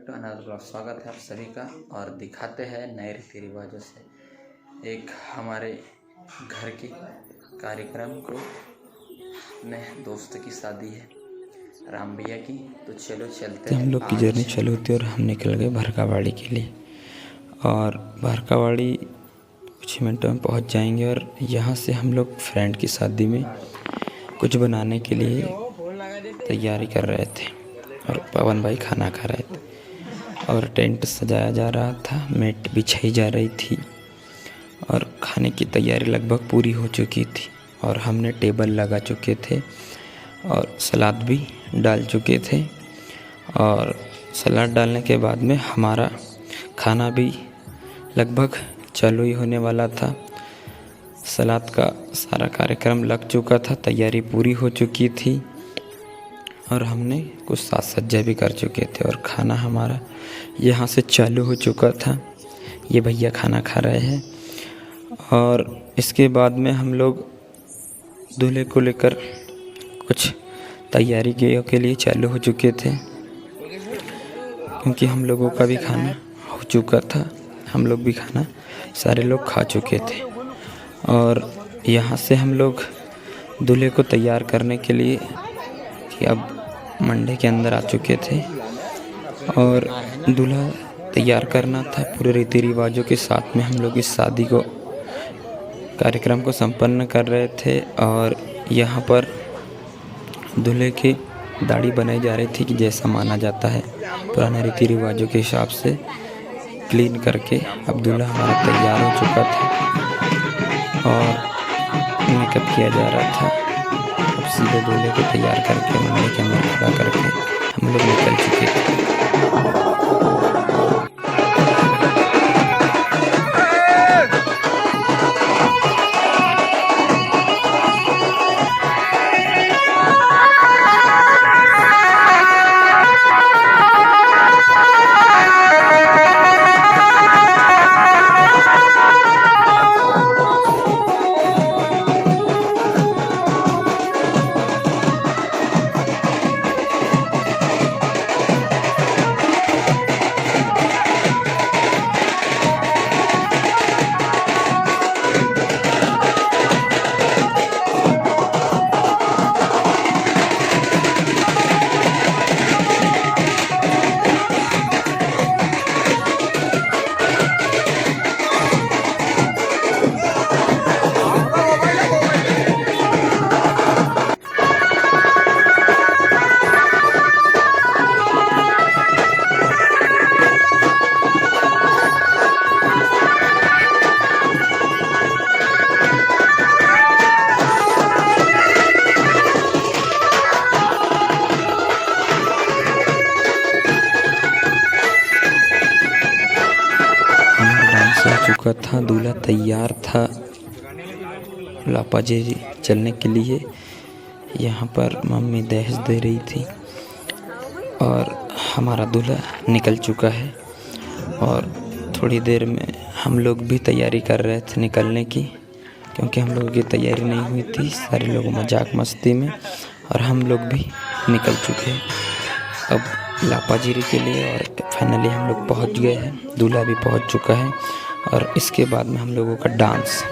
To another blog. स्वागत है आप सभी का और दिखाते हैं नए रीति रिवाजों से एक हमारे घर के कार्यक्रम को। अपने दोस्त की शादी है राम भैया की, तो चलो चलते हैं। हम लोग की जर्नी चालू होती है और हम निकल गए भरकावाड़ी के लिए। और भरकावाड़ी कुछ मिनटों में पहुंच जाएंगे। और यहाँ से हम लोग फ्रेंड की शादी में कुछ बनाने के लिए तैयारी कर रहे थे और पवन भाई खाना खा रहे थे और टेंट सजाया जा रहा था, मैट बिछाई जा रही थी और खाने की तैयारी लगभग पूरी हो चुकी थी। और हमने टेबल लगा चुके थे और सलाद भी डाल चुके थे। और सलाद डालने के बाद में हमारा खाना भी लगभग चालू ही होने वाला था। सलाद का सारा कार्यक्रम लग चुका था, तैयारी पूरी हो चुकी थी और हमने कुछ साज सज्जा भी कर चुके थे और खाना हमारा यहाँ से चालू हो चुका था। ये भैया खाना खा रहे हैं और इसके बाद में हम लोग दूल्हे को लेकर कुछ तैयारी के लिए चालू हो चुके थे, क्योंकि हम लोगों का भी खाना हो चुका था। हम लोग भी खाना सारे लोग खा चुके थे और यहाँ से हम लोग दूल्हे को तैयार करने के लिए कि अब मंडे के अंदर आ चुके थे और दूल्हा तैयार करना था। पूरे रीति रिवाजों के साथ में हम लोग इस शादी को कार्यक्रम को संपन्न कर रहे थे। और यहाँ पर दूल्हे की दाढ़ी बनाई जा रही थी कि जैसा माना जाता है पुराने रीति रिवाजों के हिसाब से क्लीन करके। अब दूल्हा हमारा तैयार हो चुका था और मेकअप किया जा रहा था। अब सीधे दूल्हे को तैयार करके मंडे के अंदर खड़ा करके हम लोग निकल चुके थे। हो चुका था, दूल्हा तैयार था लापाजी चलने के लिए। यहाँ पर मम्मी दहेज दे रही थी और हमारा दूल्हा निकल चुका है। और थोड़ी देर में हम लोग भी तैयारी कर रहे थे निकलने की, क्योंकि हम लोगों की तैयारी नहीं हुई थी। सारे लोग मजाक मस्ती में और हम लोग भी निकल चुके हैं अब लापाजीरी के लिए। और फाइनली हम लोग पहुँच गए हैं, दूल्हा भी पहुँच चुका है और इसके बाद में हम लोगों का डांस।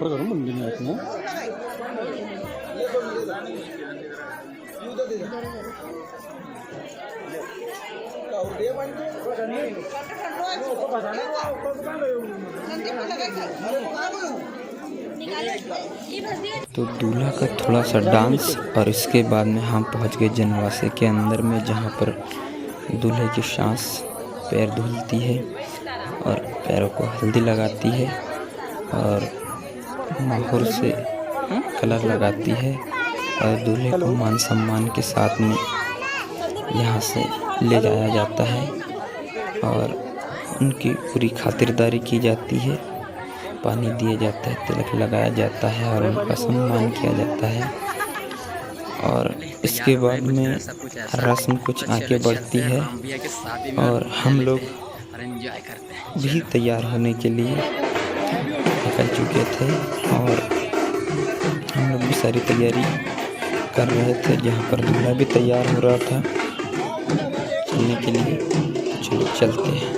प्रकार मंदिर आहेत ना तो दूल्हा का थोड़ा सा डांस और इसके बाद में हम पहुंच गए जनवासे के अंदर में, जहां पर दूल्हे की सास पैर धुलती है और पैरों को हल्दी लगाती है और माहौर से कलर लगाती है और दूल्हे को मान सम्मान के साथ में यहाँ से ले जाया जाता है और उनकी पूरी खातिरदारी की जाती है, पानी दिया जाता है, तिलक लगाया जाता है और उनका सम्मान किया जाता है। और इसके बाद में रस्म कुछ आगे बढ़ती है और हम लोग भी तैयार होने के लिए निकल चुके थे और हम लोग भी सारी तैयारी कर रहे थे, जहाँ पर दूल्हा भी तैयार हो रहा था चलने के लिए। चलो चलते हैं।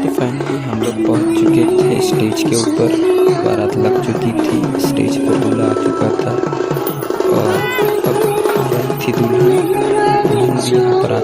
तो फाइनली हम लोग पहुँच चुके थे स्टेज के ऊपर, बारात लग चुकी थी, स्टेज पर दूल्हा आ चुका था और अब आ रही थी दुल्हन भी यहाँ पर आ